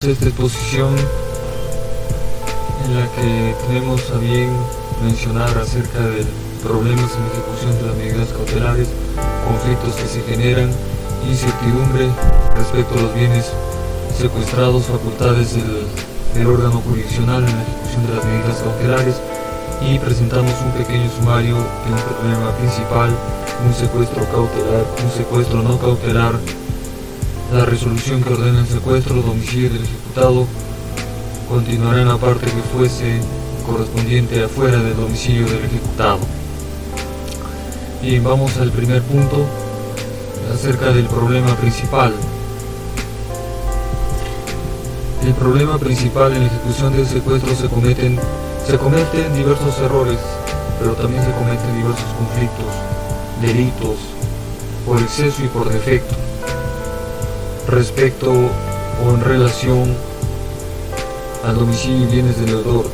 esta exposición en la que tenemos a bien mencionar acerca de problemas en la ejecución de las medidas cautelares, conflictos que se generan, incertidumbre respecto a los bienes secuestrados, facultades del órgano jurisdiccional en la ejecución de las medidas cautelares, y presentamos un pequeño sumario de un problema principal, un secuestro cautelar, un secuestro no cautelar, la resolución que ordena el secuestro, domicilio del ejecutado, continuará en la parte que fuese correspondiente afuera del domicilio del ejecutado. Bien, vamos al primer punto acerca del problema principal. El problema principal en la ejecución del secuestro se cometen diversos errores, pero también se cometen diversos conflictos, delitos, por exceso y por defecto, respecto o en relación al domicilio y bienes del deudor.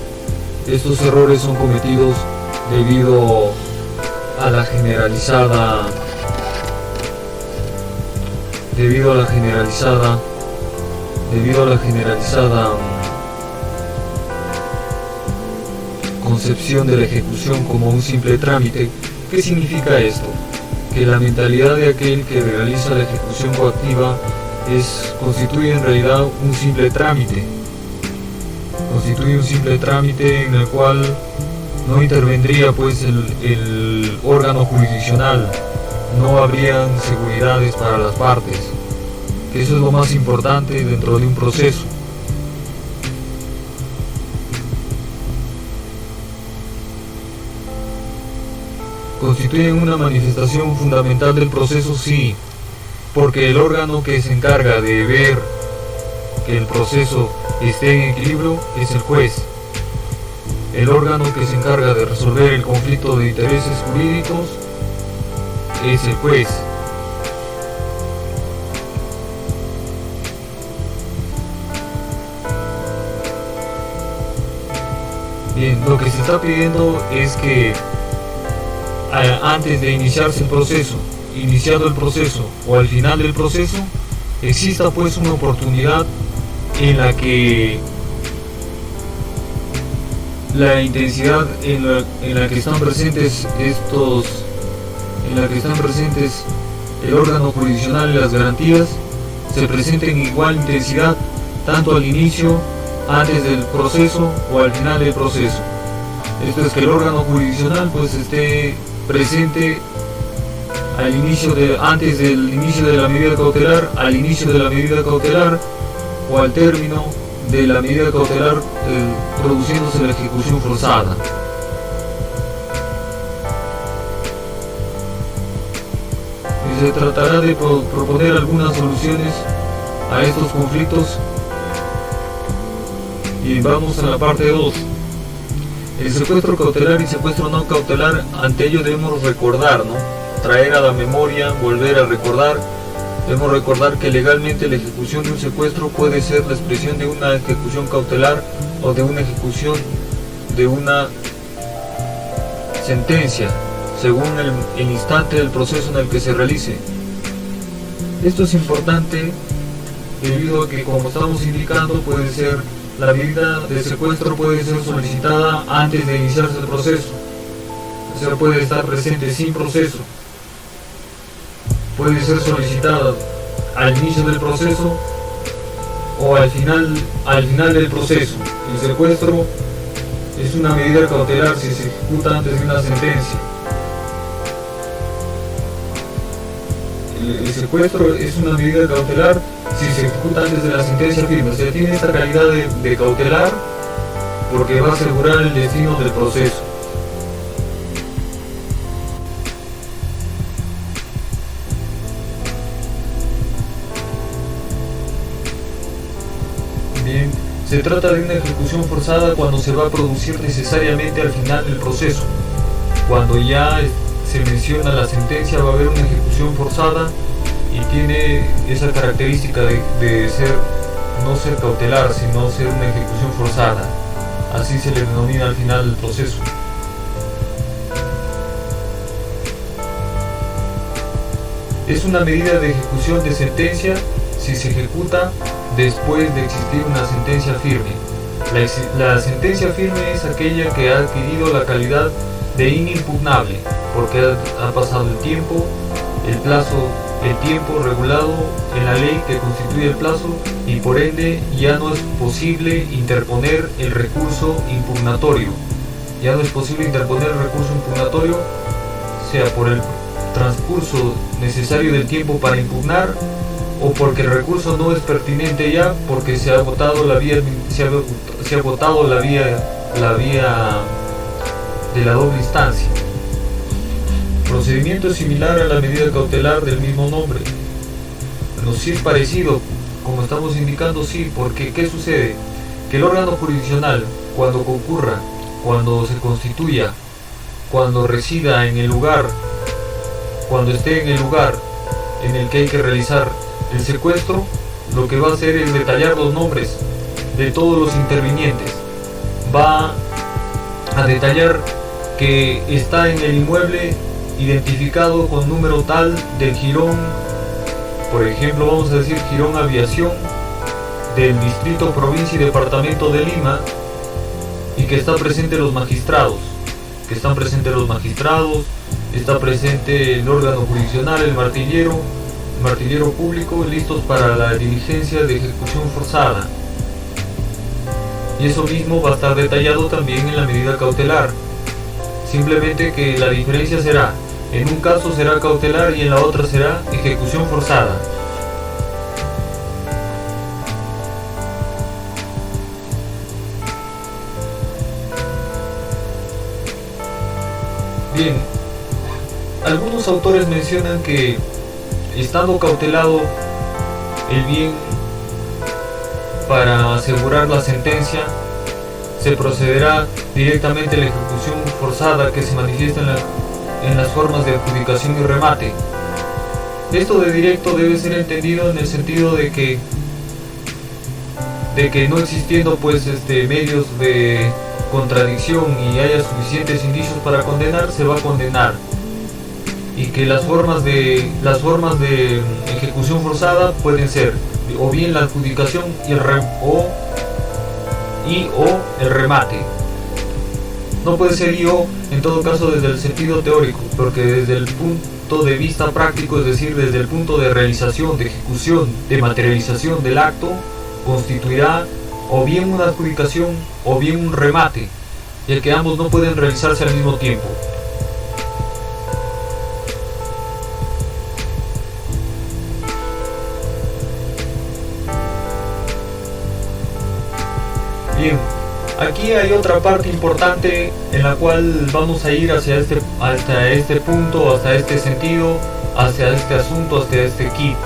Estos errores son cometidos debido a la generalizada concepción de la ejecución como un simple trámite. ¿Qué significa esto? Que la mentalidad de aquel que realiza la ejecución coactiva constituye en realidad un simple trámite. Constituye un simple trámite en el cual no intervendría pues el órgano jurisdiccional, no habrían seguridades para las partes, que eso es lo más importante dentro de un proceso. ¿Constituyen una manifestación fundamental del proceso? Sí, porque el órgano que se encarga de ver que el proceso esté en equilibrio es el juez. El órgano que se encarga de resolver el conflicto de intereses jurídicos es el juez. Bien, lo que se está pidiendo es que antes de iniciarse el proceso, iniciado el proceso o al final del proceso, exista pues una oportunidad en la que la intensidad en la que están presentes el órgano jurisdiccional y las garantías se presenten en igual intensidad tanto al inicio, antes del proceso o al final del proceso. Esto es que el órgano jurisdiccional pues esté presente antes del inicio de la medida cautelar, al inicio de la medida cautelar o al término de la medida cautelar, produciéndose la ejecución forzada. Y se tratará de proponer algunas soluciones a estos conflictos. Y vamos a la parte 2. El secuestro cautelar y secuestro no cautelar, ante ello debemos recordar, traer a la memoria, volver a recordar. Debemos recordar que legalmente la ejecución de un secuestro puede ser la expresión de una ejecución cautelar o de una ejecución de una sentencia, según el instante del proceso en el que se realice. Esto es importante debido a que, como estamos indicando, la medida de secuestro puede ser solicitada antes de iniciarse el proceso, o sea, puede estar presente sin proceso. Puede ser solicitada al inicio del proceso o al final del proceso. El secuestro es una medida cautelar si se ejecuta antes de una sentencia. El secuestro es una medida cautelar si se ejecuta antes de la sentencia firme. O sea, tiene esta calidad de cautelar porque va a asegurar el destino del proceso. Bien, se trata de una ejecución forzada cuando se va a producir necesariamente al final del proceso. Cuando ya se menciona la sentencia, va a haber una ejecución forzada y tiene esa característica de no ser cautelar, sino ser una ejecución forzada. Así se le denomina al final del proceso. Es una medida de ejecución de sentencia si se ejecuta después de existir una sentencia firme. La sentencia firme es aquella que ha adquirido la calidad de inimpugnable, porque ha pasado el tiempo, el tiempo regulado en la ley que constituye el plazo, y por ende ya no es posible interponer el recurso impugnatorio. Ya no es posible interponer el recurso impugnatorio, sea por el transcurso necesario del tiempo para impugnar, o porque el recurso no es pertinente ya, porque se ha agotado la vía de la doble instancia. Procedimiento es similar a la medida cautelar del mismo nombre. Bueno, sí es parecido, como estamos indicando, sí, porque ¿qué sucede? Que el órgano jurisdiccional, cuando concurra, cuando se constituya, cuando resida en el lugar, cuando esté en el lugar en el que hay que realizar el secuestro, lo que va a hacer es detallar los nombres de todos los intervinientes. Va a detallar que está en el inmueble identificado con número tal del jirón, por ejemplo vamos a decir jirón aviación del distrito, provincia y departamento de Lima, y que está presente los magistrados, está presente el órgano jurisdiccional, el martillero público, listos para la diligencia de ejecución forzada. Y eso mismo va a estar detallado también en la medida cautelar, simplemente que la diferencia será, en un caso será cautelar y en la otra será ejecución forzada. Bien, algunos autores mencionan que, estando cautelado el bien para asegurar la sentencia, se procederá directamente a la ejecución forzada, que se manifiesta en las formas de adjudicación y remate. Esto de directo debe ser entendido en el sentido de que no existiendo pues medios de contradicción y haya suficientes indicios para condenar, se va a condenar, y que las formas de ejecución forzada pueden ser o bien la adjudicación o el remate. No puede ser en todo caso desde el sentido teórico, porque desde el punto de vista práctico, es decir, desde el punto de realización, de ejecución, de materialización del acto, constituirá o bien una adjudicación o bien un remate, ya que ambos no pueden realizarse al mismo tiempo. Bien, aquí hay otra parte importante en la cual vamos a ir hasta este punto, hasta este sentido, hacia este asunto, hacia este kit.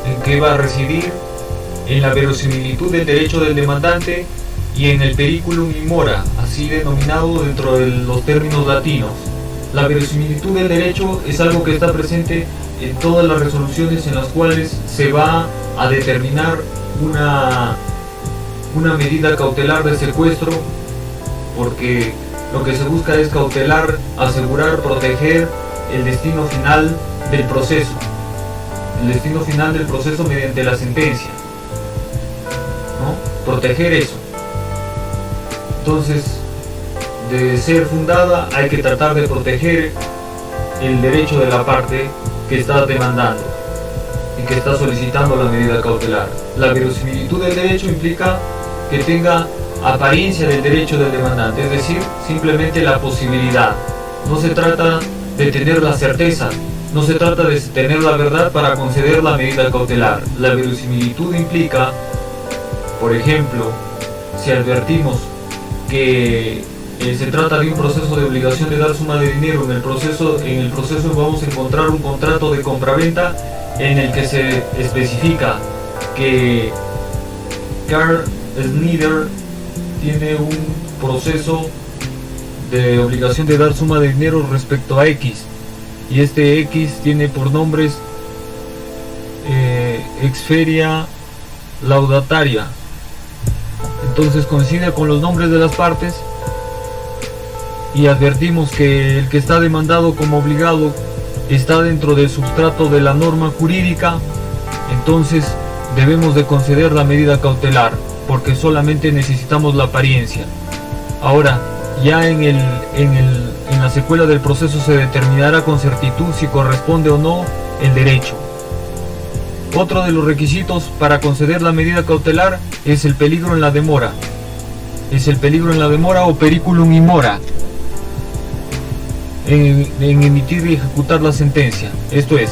¿En qué va a residir? En la verosimilitud del derecho del demandante y en el periculum in mora, así denominado dentro de los términos latinos. La verosimilitud del derecho es algo que está presente en todas las resoluciones en las cuales se va a determinar una medida cautelar de secuestro, porque lo que se busca es cautelar, asegurar, proteger el destino final del proceso, mediante la sentencia, ¿no? Proteger eso. Entonces, de ser fundada, hay que tratar de proteger el derecho de la parte que está demandando y que está solicitando la medida cautelar. La verosimilitud del derecho implica que tenga apariencia del derecho del demandante, es decir, simplemente la posibilidad. No se trata de tener la certeza, no se trata de tener la verdad para conceder la medida cautelar. La verosimilitud implica, por ejemplo, si advertimos que se trata de un proceso de obligación de dar suma de dinero, en el proceso vamos a encontrar un contrato de compraventa en el que se especifica que Carl Snyder tiene un proceso de obligación de dar suma de dinero respecto a X, y este X tiene por nombres exferia laudataria. Entonces coincide con los nombres de las partes y advertimos que el que está demandado como obligado está dentro del substrato de la norma jurídica entonces debemos de conceder la medida cautelar, porque solamente necesitamos la apariencia. Ahora, ya en la secuela del proceso se determinará con certitud si corresponde o no el derecho. Otro de los requisitos para conceder la medida cautelar es el peligro en la demora. Es el peligro en la demora o periculum in mora en emitir y ejecutar la sentencia. Esto es,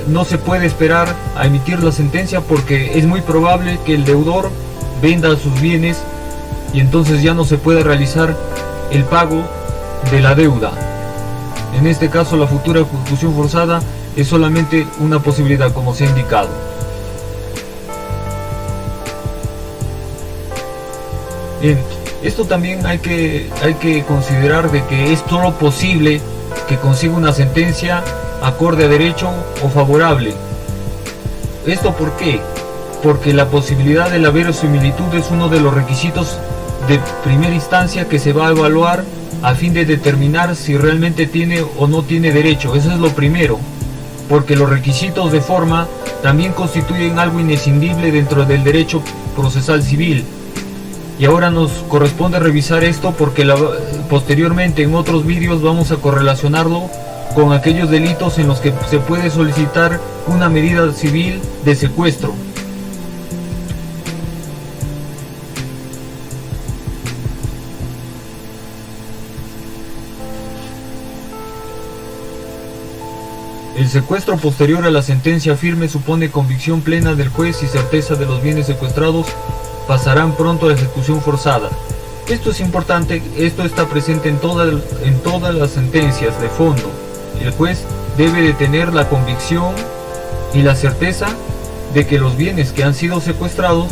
no se puede esperar a emitir la sentencia porque es muy probable que el deudor venda sus bienes y entonces ya no se puede realizar el pago de la deuda. En este caso, la futura ejecución forzada es solamente una posibilidad, como se ha indicado. Bien, esto también hay que considerar de que es solo posible que consiga una sentencia acorde a derecho o favorable. ¿Esto por qué? Porque la posibilidad de la verosimilitud es uno de los requisitos de primera instancia que se va a evaluar a fin de determinar si realmente tiene o no tiene derecho. Eso es lo primero, porque los requisitos de forma también constituyen algo inescindible dentro del derecho procesal civil. Y ahora nos corresponde revisar esto porque posteriormente en otros vídeos vamos a correlacionarlo con aquellos delitos en los que se puede solicitar una medida civil de secuestro. El secuestro posterior a la sentencia firme supone convicción plena del juez y certeza de los bienes secuestrados pasarán pronto a la ejecución forzada. Esto es importante, esto está presente en todas las sentencias de fondo. El juez debe de tener la convicción y la certeza de que los bienes que han sido secuestrados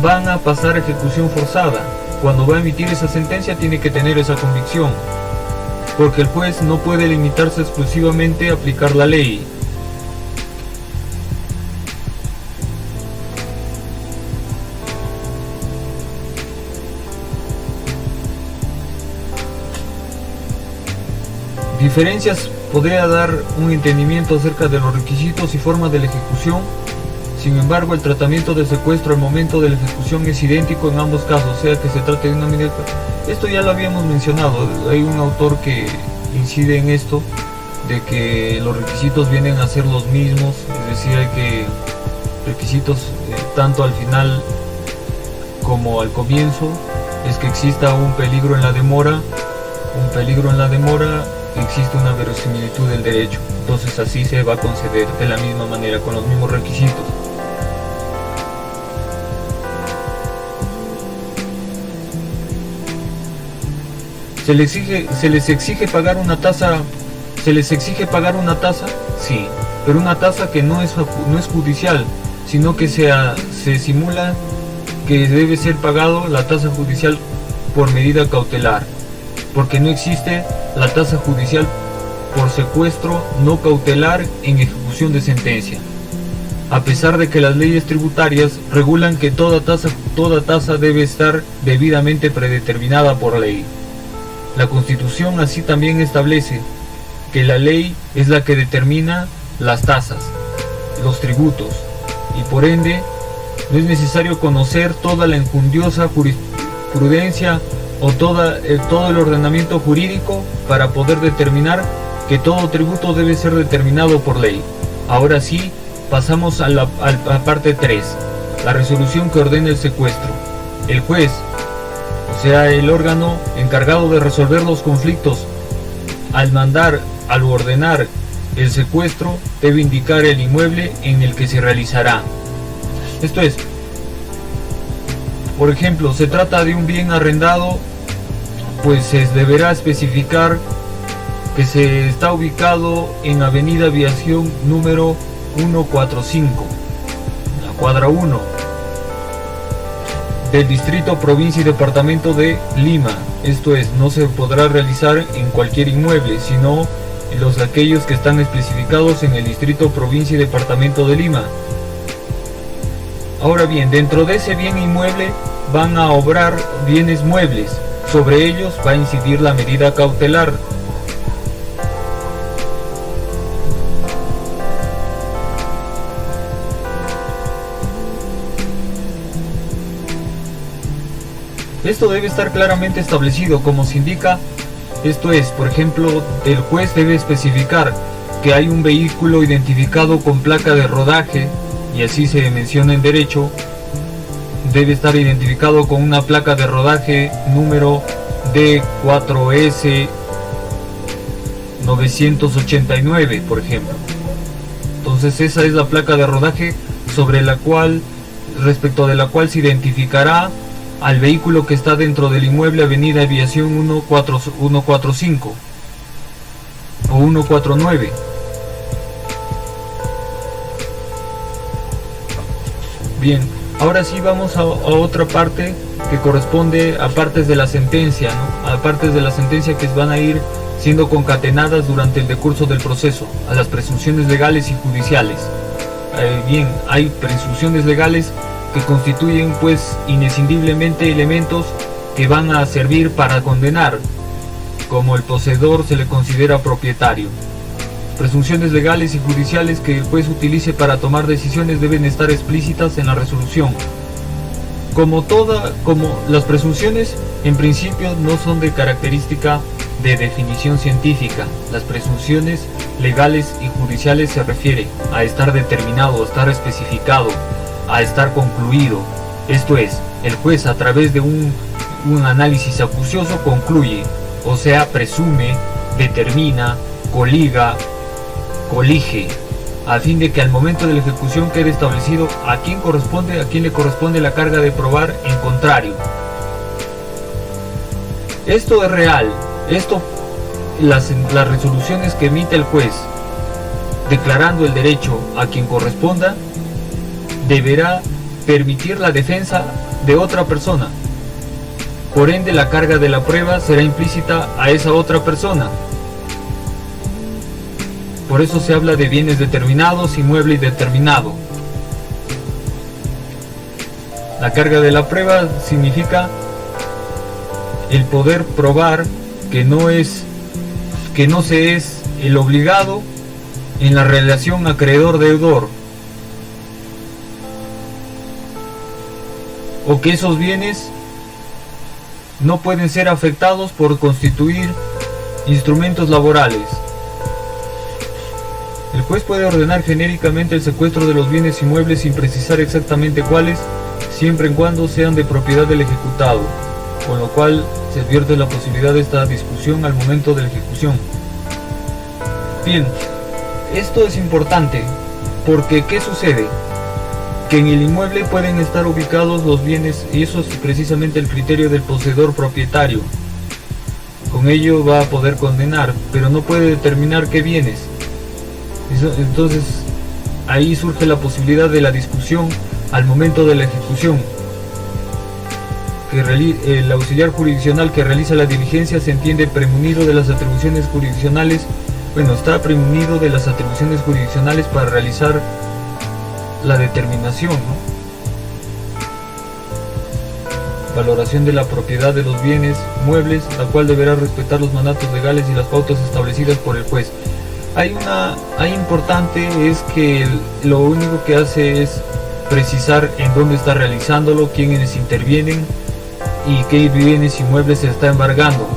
van a pasar a ejecución forzada. Cuando va a emitir esa sentencia tiene que tener esa convicción, porque el juez no puede limitarse exclusivamente a aplicar la ley. Diferencias podría dar un entendimiento acerca de los requisitos y formas de la ejecución. Sin embargo, el tratamiento del secuestro al momento de la ejecución es idéntico en ambos casos, sea que se trate de una medida. Esto ya lo habíamos mencionado, hay un autor que incide en esto, de que los requisitos vienen a ser los mismos, es decir, hay que requisitos tanto al final como al comienzo, es que exista un peligro en la demora, existe una verosimilitud del derecho, entonces así se va a conceder de la misma manera, con los mismos requisitos. ¿Se les exige pagar una tasa? Sí, pero una tasa que no es judicial, sino que se simula que debe ser pagado la tasa judicial por medida cautelar, porque no existe la tasa judicial por secuestro no cautelar en ejecución de sentencia, a pesar de que las leyes tributarias regulan que toda tasa debe estar debidamente predeterminada por ley. La Constitución así también establece que la ley es la que determina las tasas, los tributos, y por ende no es necesario conocer toda la enjundiosa jurisprudencia o todo el ordenamiento jurídico para poder determinar que todo tributo debe ser determinado por ley. Ahora sí, pasamos a la parte 3, la resolución que ordena el secuestro. El juez, o sea, el órgano encargado de resolver los conflictos, al ordenar el secuestro, debe indicar el inmueble en el que se realizará. Esto es, por ejemplo, se trata de un bien arrendado, pues se deberá especificar que se está ubicado en Avenida Aviación número 145, la cuadra 1, del distrito, provincia y departamento de Lima. Esto es, no se podrá realizar en cualquier inmueble, sino en aquellos que están especificados en el distrito, provincia y departamento de Lima. Ahora bien, dentro de ese bien inmueble van a obrar bienes muebles. Sobre ellos va a incidir la medida cautelar. Esto debe estar claramente establecido, como se indica. Esto es, por ejemplo, el juez debe especificar que hay un vehículo identificado con placa de rodaje, y así se menciona en derecho. Debe estar identificado con una placa de rodaje número D4S 989, por ejemplo. Entonces esa es la placa de rodaje respecto de la cual se identificará al vehículo que está dentro del inmueble Avenida Aviación 145 o 149. Bien, ahora sí vamos a otra parte que corresponde a partes de la sentencia, ¿no? A partes de la sentencia que van a ir siendo concatenadas durante el decurso del proceso, a las presunciones legales y judiciales. Bien, hay presunciones legales que constituyen pues inescindiblemente elementos que van a servir para condenar, como el poseedor se le considera propietario. Presunciones legales y judiciales que el juez utilice para tomar decisiones deben estar explícitas en la resolución. Como las presunciones en principio no son de característica de definición científica. Las presunciones legales y judiciales se refieren a estar determinado, a estar especificado, a estar concluido. Esto es, el juez a través de un análisis acucioso concluye, o sea, presume, determina, colige, a fin de que al momento de la ejecución quede establecido a quién le corresponde la carga de probar en contrario. Esto es real. Las resoluciones que emite el juez declarando el derecho a quien corresponda deberá permitir la defensa de otra persona. Por ende, la carga de la prueba será implícita a esa otra persona. Por eso se habla de bienes determinados, inmueble determinado. La carga de la prueba significa el poder probar que no se es el obligado en la relación acreedor-deudor, o que esos bienes no pueden ser afectados por constituir instrumentos laborales. El juez puede ordenar genéricamente el secuestro de los bienes inmuebles sin precisar exactamente cuáles, siempre y cuando sean de propiedad del ejecutado, con lo cual se advierte la posibilidad de esta discusión al momento de la ejecución. Bien, esto es importante porque ¿qué sucede? Que en el inmueble pueden estar ubicados los bienes, y eso es precisamente el criterio del poseedor propietario. Con ello va a poder condenar, pero no puede determinar qué bienes. Entonces ahí surge la posibilidad de la discusión al momento de la ejecución. El auxiliar jurisdiccional que realiza la diligencia se entiende premunido de las atribuciones jurisdiccionales. Está premunido de las atribuciones jurisdiccionales para realizar la determinación, ¿no? Valoración de la propiedad de los bienes muebles, la cual deberá respetar los mandatos legales y las pautas establecidas por el juez. Hay importante es que lo único que hace es precisar en dónde está realizándolo, quiénes intervienen y qué bienes inmuebles se está embargando,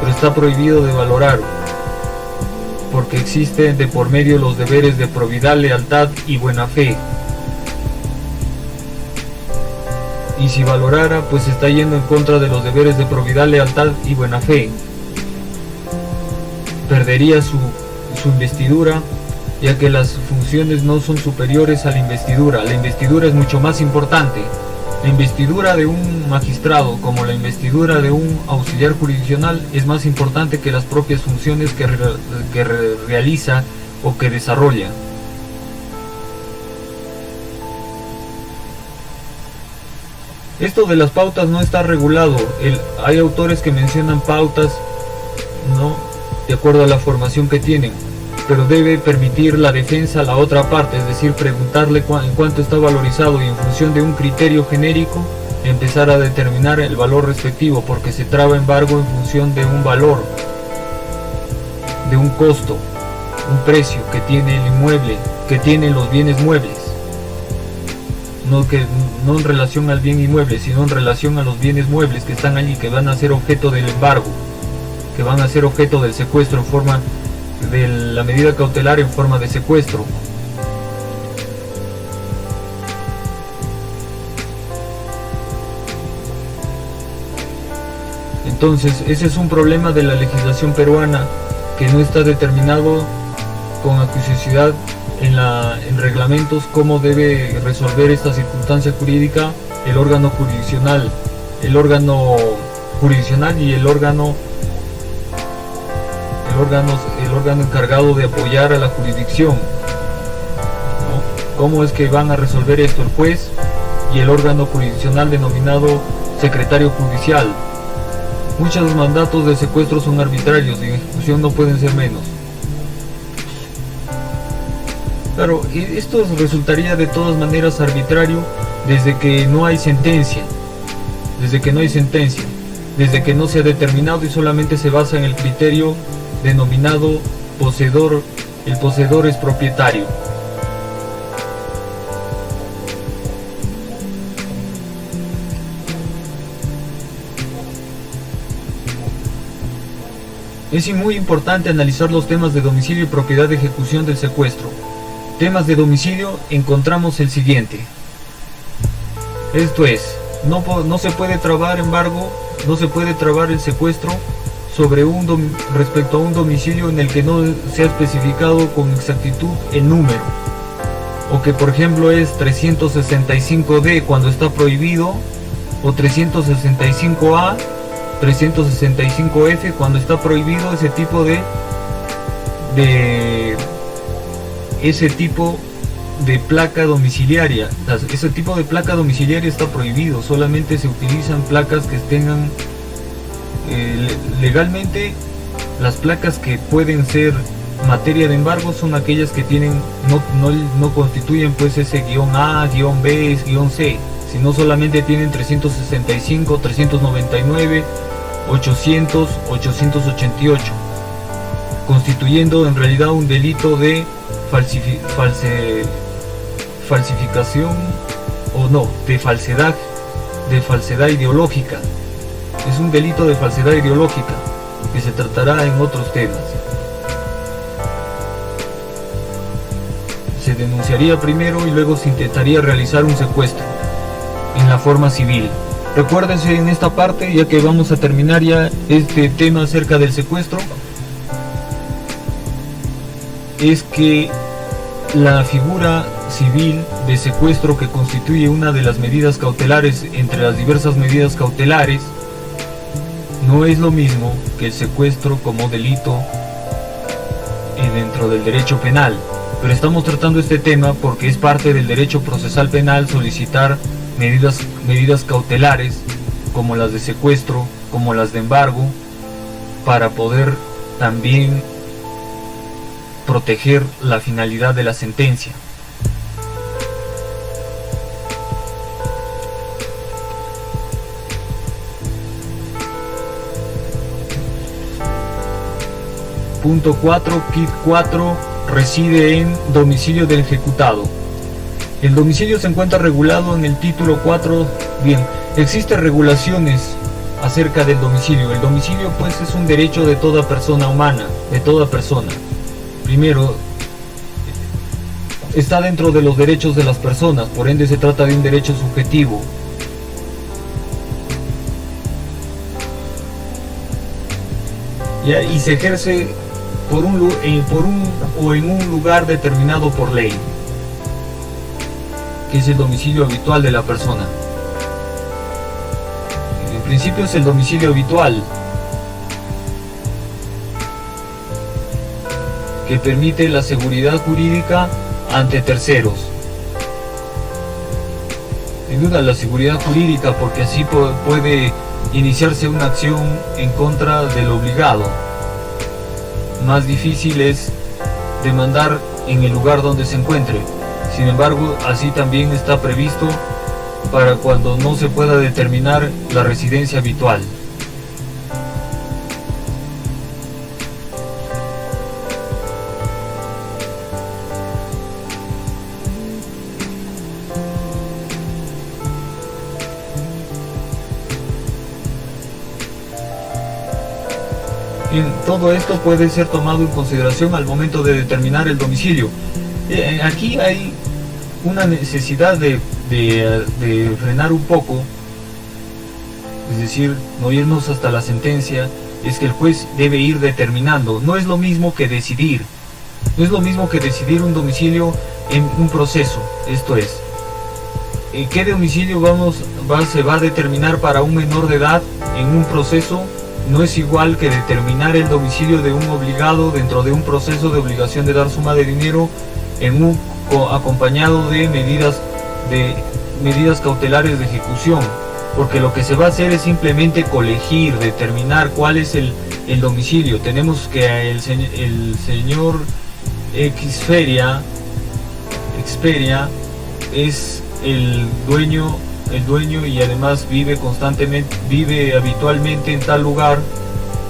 pero está prohibido de valorar, porque existen de por medio los deberes de probidad, lealtad y buena fe. Y si valorara, pues está yendo en contra de los deberes de probidad, lealtad y buena fe. Perdería su investidura, ya que las funciones no son superiores a la investidura. La investidura es mucho más importante. La investidura de un magistrado, como la investidura de un auxiliar jurisdiccional, es más importante que las propias funciones que realiza o que desarrolla. Esto de las pautas no está regulado. Hay autores que mencionan pautas, ¿no?, de acuerdo a la formación que tienen, pero debe permitir la defensa a la otra parte, es decir, preguntarle en cuánto está valorizado y en función de un criterio genérico empezar a determinar el valor respectivo, porque se traba embargo en función de un valor, de un costo, un precio que tiene el inmueble, que tienen los bienes muebles. no en relación al bien inmueble, sino en relación a los bienes muebles que están allí, que van a ser objeto del embargo, que van a ser objeto del secuestro en forma de la medida cautelar en forma de secuestro. Entonces, ese es un problema de la legislación peruana, que no está determinado con acuciosidad en reglamentos cómo debe resolver esta circunstancia jurídica el órgano jurisdiccional, y el órgano encargado de apoyar a la jurisdicción, ¿no? ¿Cómo es que van a resolver esto el juez y el órgano jurisdiccional denominado secretario judicial? Muchos mandatos de secuestro son arbitrarios y en ejecución no pueden ser menos. Claro, esto resultaría de todas maneras arbitrario desde que no hay sentencia, desde que no se ha determinado y solamente se basa en el criterio denominado poseedor. El poseedor es propietario. Es muy importante analizar los temas de domicilio y propiedad de ejecución del secuestro. Temas de domicilio encontramos el siguiente. Esto es, no se puede trabar embargo, no se puede trabar el secuestro respecto a un domicilio en el que no se ha especificado con exactitud el número, o que por ejemplo es 365D cuando está prohibido, o 365A, 365F cuando está prohibido ese tipo de placa domiciliaria. Ese tipo de placa domiciliaria está prohibido, solamente se utilizan placas que tengan legalmente. Las placas que pueden ser materia de embargo son aquellas que tienen no constituyen pues ese -A, -B, -C, sino solamente tienen 365, 399, 800, 888, constituyendo en realidad un delito de falsificación de falsedad ideológica. Es un delito de falsedad ideológica que se tratará en otros temas. Se denunciaría primero y luego se intentaría realizar un secuestro en la forma civil. Recuérdense en esta parte, ya que vamos a terminar ya este tema acerca del secuestro, es que la figura civil de secuestro, que constituye una de las medidas cautelares entre las diversas medidas cautelares, no es lo mismo que el secuestro como delito dentro del derecho penal. Pero estamos tratando este tema porque es parte del derecho procesal penal solicitar medidas cautelares como las de secuestro, como las de embargo, para poder también proteger la finalidad de la sentencia. Punto 4, kit 4, reside en domicilio del ejecutado. El domicilio se encuentra regulado en el título 4. Bien, existen regulaciones acerca del domicilio. El domicilio pues es un derecho de toda persona humana, de toda persona. Primero, está dentro de los derechos de las personas, por ende se trata de un derecho subjetivo. Y se ejerce en un lugar determinado por ley, que es el domicilio habitual de la persona. En principio es el domicilio habitual, que permite la seguridad jurídica ante terceros. Sin duda la seguridad jurídica, porque así puede iniciarse una acción en contra del obligado. Más difícil es demandar en el lugar donde se encuentre. Sin embargo, así también está previsto para cuando no se pueda determinar la residencia habitual. Bien, todo esto puede ser tomado en consideración al momento de determinar el domicilio. Aquí hay una necesidad de frenar un poco, es decir, no irnos hasta la sentencia. Es que el juez debe ir determinando. No es lo mismo que decidir. No es lo mismo que decidir un domicilio en un proceso. Esto es, ¿qué domicilio se va a determinar para un menor de edad en un proceso? No es igual que determinar el domicilio de un obligado dentro de un proceso de obligación de dar suma de dinero acompañado de medidas cautelares de ejecución. Porque lo que se va a hacer es simplemente colegir, determinar cuál es el domicilio. Tenemos que el señor Xperia es el dueño y además vive habitualmente en tal lugar,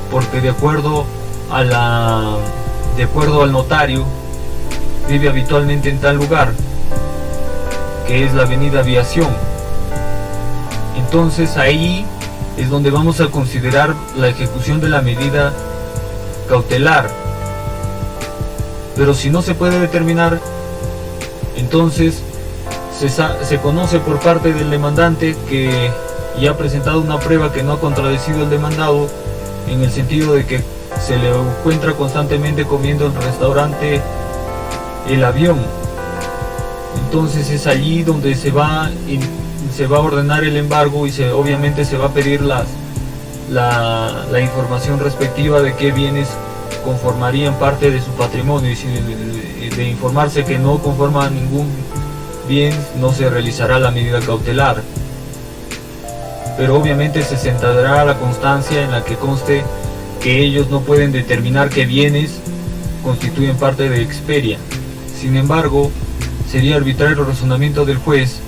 porque de acuerdo al notario vive habitualmente en tal lugar, que es la avenida Aviación. Entonces ahí es donde vamos a considerar la ejecución de la medida cautelar. Pero si no se puede determinar, entonces se conoce por parte del demandante que ya ha presentado una prueba que no ha contradecido el demandado, en el sentido de que se le encuentra constantemente comiendo en el restaurante El Avión. Entonces es allí donde se va a ordenar el embargo y obviamente se va a pedir la información respectiva de qué bienes conformarían parte de su patrimonio, y de informarse que no conforma ningún bien, no se realizará la medida cautelar. Pero obviamente se sentará la constancia en la que conste que ellos no pueden determinar qué bienes constituyen parte de Xperia. Sin embargo, sería arbitrario el razonamiento del juez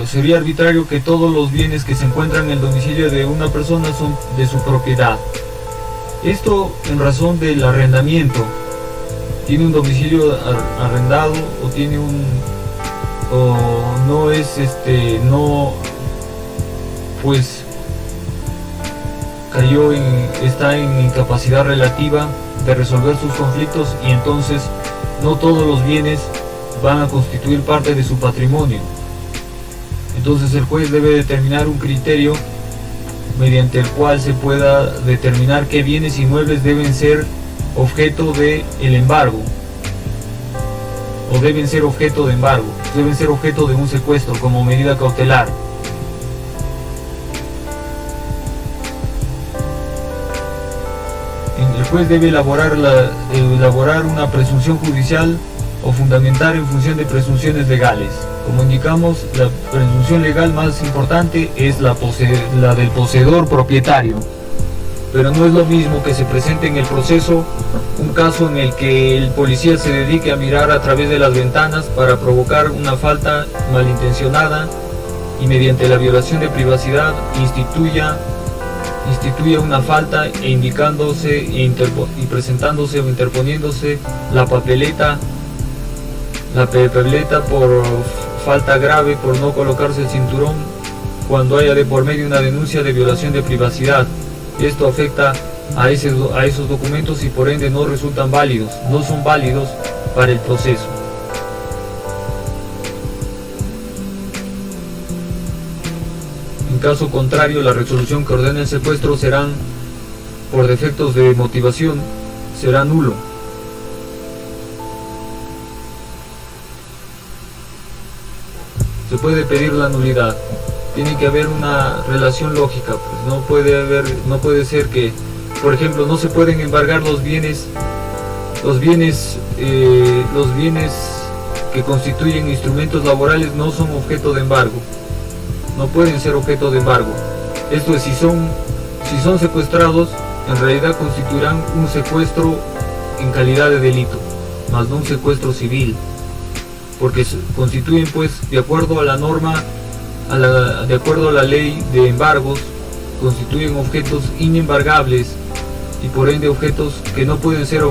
sería arbitrario que todos los bienes que se encuentran en el domicilio de una persona son de su propiedad. Esto en razón del arrendamiento. Tiene un domicilio arrendado está en incapacidad relativa de resolver sus conflictos, y entonces no todos los bienes van a constituir parte de su patrimonio. Entonces el juez debe determinar un criterio mediante el cual se pueda determinar qué bienes inmuebles deben ser objeto de el embargo, o deben ser objeto de embargo, deben ser objeto de un secuestro como medida cautelar. El juez debe elaborar una presunción judicial o fundamentar en función de presunciones legales. Como indicamos, la presunción legal más importante es la del poseedor propietario. Pero no es lo mismo que se presente en el proceso un caso en el que el policía se dedique a mirar a través de las ventanas para provocar una falta malintencionada y mediante la violación de privacidad instituya una falta indicándose y presentándose o interponiéndose la papeleta por falta grave por no colocarse el cinturón cuando haya de por medio una denuncia de violación de privacidad. Esto afecta a esos documentos y por ende no son válidos para el proceso. En caso contrario, la resolución que ordena el secuestro por defectos de motivación, será nulo. Se puede pedir la nulidad. Tiene que haber una relación lógica, pues no puede ser que, por ejemplo, no se pueden embargar los bienes que constituyen instrumentos laborales, no son objeto de embargo, no pueden ser objeto de embargo. Esto es, si son secuestrados, en realidad constituirán un secuestro en calidad de delito, más no un secuestro civil, porque constituyen, pues, de acuerdo a la norma, de acuerdo a la ley de embargos, constituyen objetos inembargables y por ende objetos que no pueden ser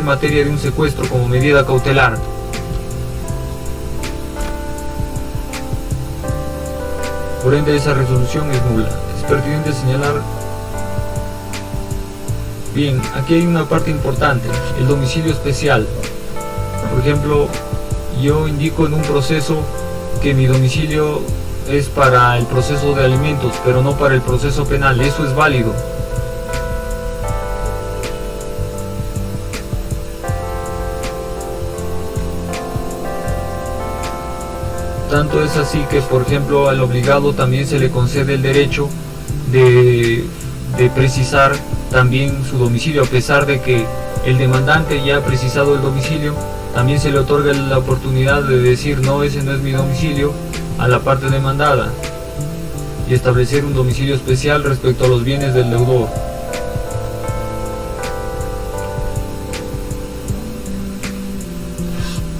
materia de un secuestro como medida cautelar. Por ende, esa resolución es nula. Es pertinente señalar. Bien, aquí hay una parte importante, el domicilio especial. Por ejemplo, yo indico en un proceso que mi domicilio es para el proceso de alimentos, pero no para el proceso penal. Eso es válido. Tanto es así que, por ejemplo, al obligado también se le concede el derecho de precisar también su domicilio, a pesar de que el demandante ya ha precisado el domicilio. También se le otorga la oportunidad de decir: no, ese no es mi domicilio, a la parte demandada, y establecer un domicilio especial respecto a los bienes del deudor.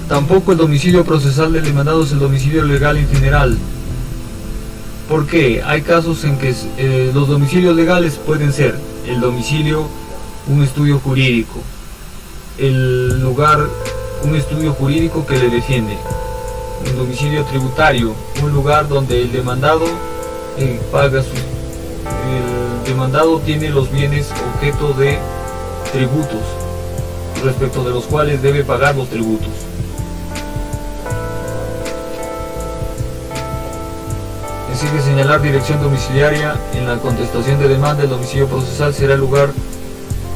Tampoco el domicilio procesal del demandado es el domicilio legal en general. ¿Por qué? Hay casos en que los domicilios legales pueden ser el domicilio, un estudio jurídico, el lugar, un estudio jurídico que le defiende, un domicilio tributario, un lugar donde el demandado paga el demandado tiene los bienes objeto de tributos, respecto de los cuales debe pagar los tributos. Sigue señalar dirección domiciliaria. En la contestación de demanda, el domicilio procesal será el lugar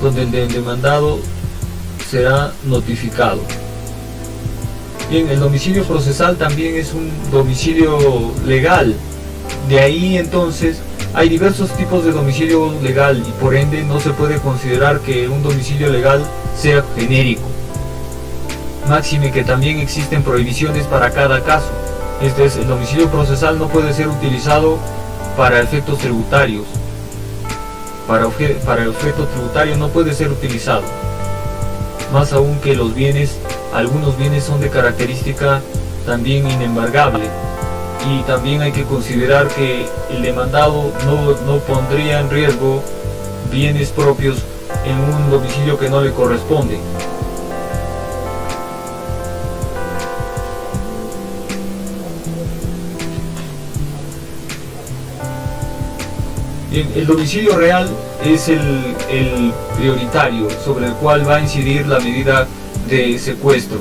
donde el demandado será notificado. Bien, el domicilio procesal también es un domicilio legal. De ahí entonces hay diversos tipos de domicilio legal y por ende no se puede considerar que un domicilio legal sea genérico. Máxime que también existen prohibiciones para cada caso. Este es, el domicilio procesal no puede ser utilizado para efectos tributarios. Para el efecto tributario no puede ser utilizado. Más aún que los bienes, algunos bienes son de característica también inembargable. Y también hay que considerar que el demandado no pondría en riesgo bienes propios en un domicilio que no le corresponde. El domicilio real es el prioritario sobre el cual va a incidir la medida de secuestro.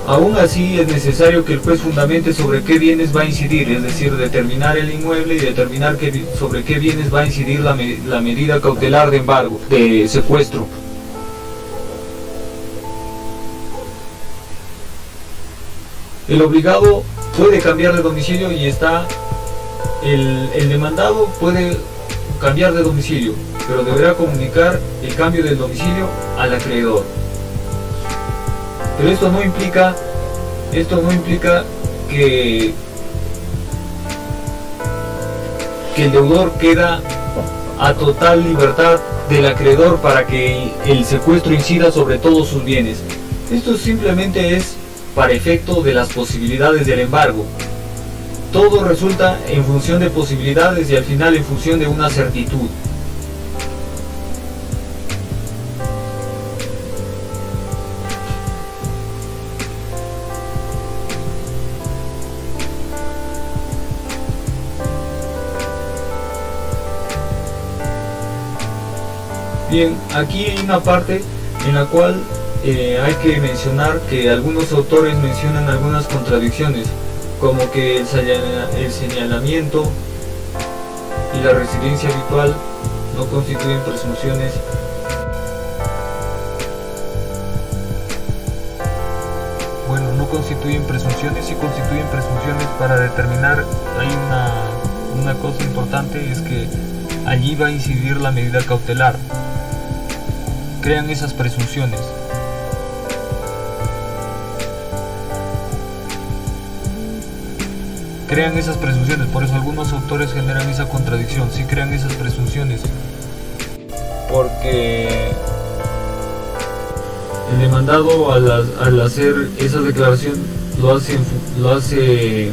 Aún así es necesario que el juez fundamente sobre qué bienes va a incidir, es decir, determinar el inmueble y determinar sobre qué bienes va a incidir la medida cautelar de embargo, de secuestro. El obligado puede cambiar de domicilio y el demandado puede cambiar de domicilio, pero deberá comunicar el cambio del domicilio al acreedor. Pero esto no implica que el deudor queda a total libertad del acreedor para que el secuestro incida sobre todos sus bienes. Esto simplemente es para efecto de las posibilidades del embargo. Todo resulta en función de posibilidades y al final en función de una certitud. Bien, aquí hay una parte en la cual hay que mencionar que algunos autores mencionan algunas contradicciones, como que el señalamiento y la residencia habitual no constituyen presunciones. Bueno, no constituyen presunciones, sí constituyen presunciones para determinar. Hay una cosa importante, es que allí va a incidir la medida cautelar. Crean esas presunciones. Crean esas presunciones, por eso algunos autores generan esa contradicción, sí crean esas presunciones, porque el demandado al hacer esa declaración lo hace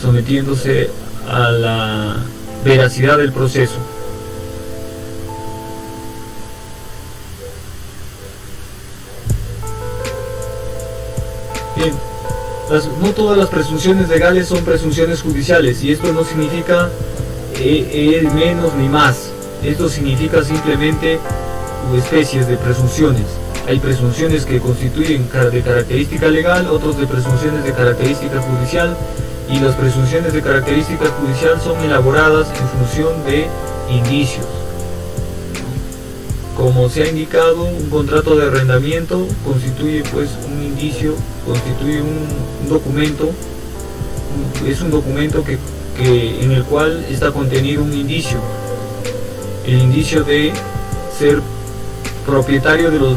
sometiéndose a la veracidad del proceso. Bien, no todas las presunciones legales son presunciones judiciales, y esto no significa menos ni más. Esto significa simplemente especies de presunciones. Hay presunciones que constituyen de característica legal, otros de presunciones de característica judicial, y las presunciones de característica judicial son elaboradas en función de indicios. Como se ha indicado, un contrato de arrendamiento constituye pues un indicio, constituye un documento, es un documento en el cual está contenido un indicio, el indicio de ser propietario de los